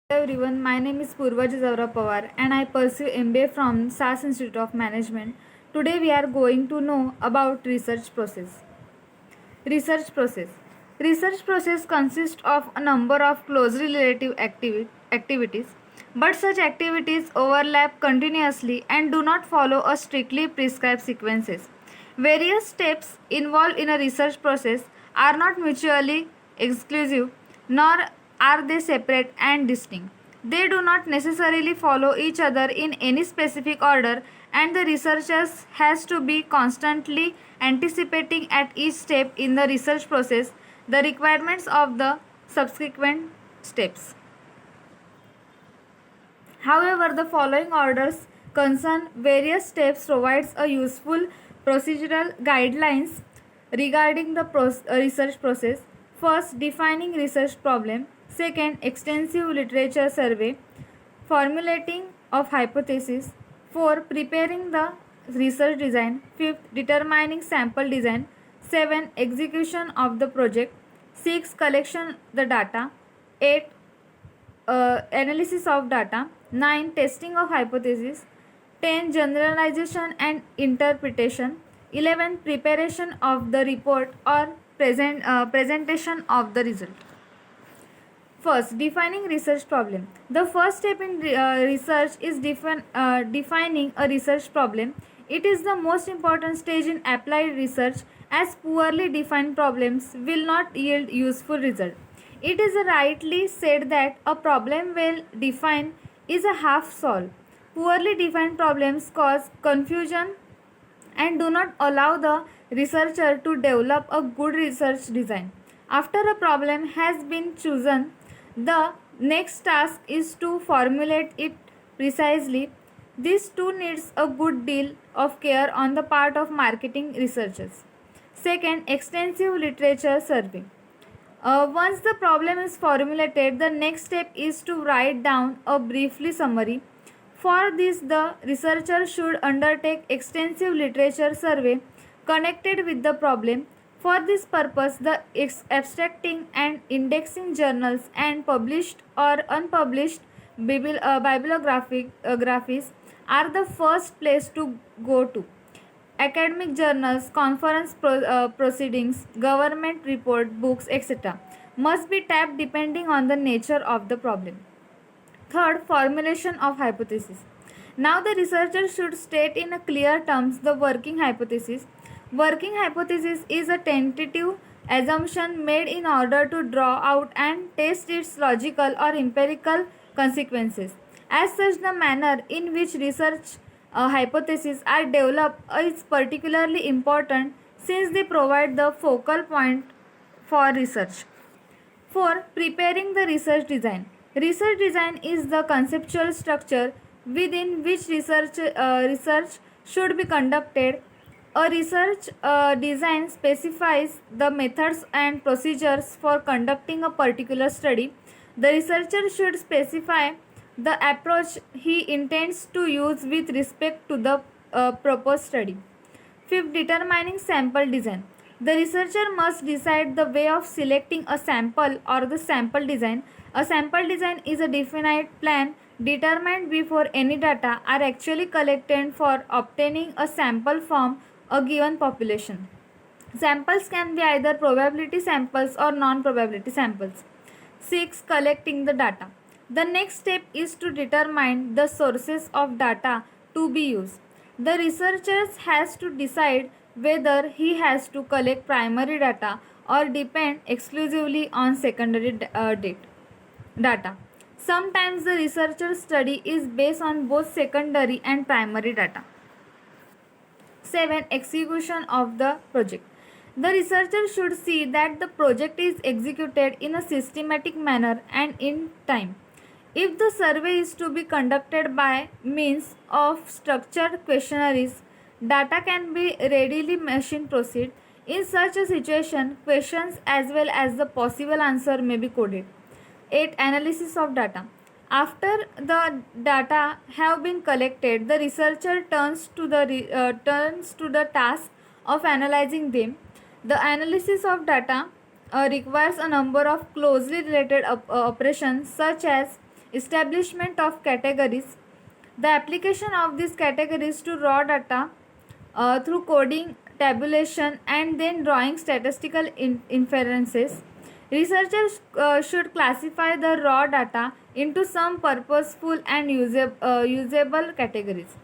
Hello everyone, my name is Purva Jazavra Pawar and I pursue MBA from SAS Institute of Management. Today we are going to know about research process. Research process. Research process consists of a number of closely related activities, but such activities overlap continuously and do not follow a strictly prescribed sequences. Various steps involved in a research process are not mutually exclusive, nor are they separate and distinct. They do not necessarily follow each other in any specific order, and the researchers has to be constantly anticipating at each step in the research process the requirements of the subsequent steps. However, the following orders concern various steps provides a useful procedural guidelines regarding the research process. First, defining research problem. Second, extensive literature survey. Formulating of hypothesis. 4. Preparing the research design. 5th, determining sample design. 7. Execution of the project. 6. Collection the data. 8. Analysis of data. 9. Testing of hypothesis. 10. Generalization and interpretation. 11. Preparation of the report or presentation of the result. First, defining research problem. The first step in research is defining a research problem. It is the most important stage in applied research, as poorly defined problems will not yield useful result. It is rightly said that a problem well defined is a half solved. Poorly defined problems cause confusion and do not allow the researcher to develop a good research design. After a problem has been chosen, the next task is to formulate it precisely. This too needs a good deal of care on the part of marketing researchers. Second, extensive literature survey. Once the problem is formulated, the next step is to write down a briefly summary. For this, the researcher should undertake extensive literature survey connected with the problem. For this purpose, the abstracting and indexing journals and published or unpublished bibliographies are the first place to go to. Academic journals, conference proceedings, government report, books, etc. must be tapped depending on the nature of the problem. Third, formulation of hypothesis. Now the researcher should state in a clear terms the working hypothesis. Working hypothesis is a tentative assumption made in order to draw out and test its logical or empirical consequences. As such, the manner in which research hypotheses are developed is particularly important since they provide the focal point for research. 4. Preparing the research design. Research design is the conceptual structure within which research should be conducted. A research design specifies the methods and procedures for conducting a particular study. The researcher should specify the approach he intends to use with respect to the proposed study. Fifth, determining sample design. The researcher must decide the way of selecting a sample or the sample design. A sample design is a definite plan determined before any data are actually collected for obtaining a sample from a given population. Samples can be either probability samples or non-probability samples. 6. Collecting the data. The next step is to determine the sources of data to be used. The researcher has to decide whether he has to collect primary data or depend exclusively on secondary data. Sometimes the researcher's study is based on both secondary and primary data. 7. Execution of the project. The researcher should see that the project is executed in a systematic manner and in time. If the survey is to be conducted by means of structured questionnaires, data can be readily machine proceed. In such a situation, questions as well as the possible answer may be coded. 8. Analysis of data. After the data have been collected, the researcher turns to the task of analyzing them. The analysis of data requires a number of closely related operations such as establishment of categories, the application of these categories to raw data through coding, tabulation, and then drawing statistical inferences. Researchers should classify the raw data into some purposeful and usable categories.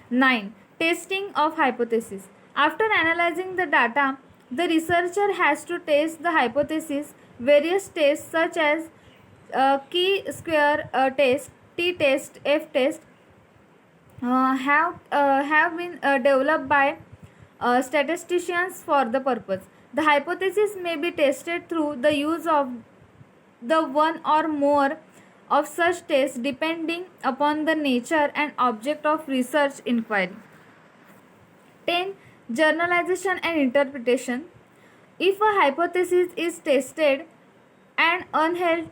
9. Testing of hypothesis. After analyzing the data, the researcher has to test the hypothesis. Various tests such as chi-square test, t-test, f-test have been developed by statisticians for the purpose. The hypothesis may be tested through the use of the one or more of such tests depending upon the nature and object of research inquiry. 10. Generalization and interpretation. If a hypothesis is tested and upheld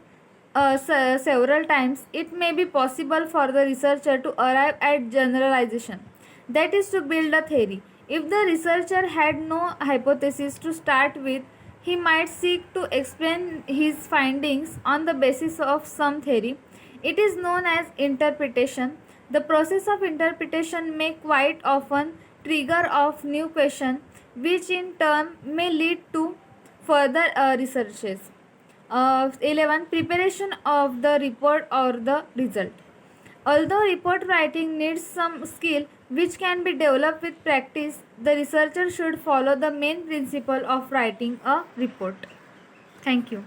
several times, it may be possible for the researcher to arrive at generalization, that is, to build a theory. If the researcher had no hypothesis to start with, he might seek to explain his findings on the basis of some theory. It is known as interpretation. The process of interpretation may quite often trigger off new question, which in turn may lead to further researches. 11. Preparation of the report or the result. Although report writing needs some skill which can be developed with practice, the researcher should follow the main principle of writing a report. Thank you.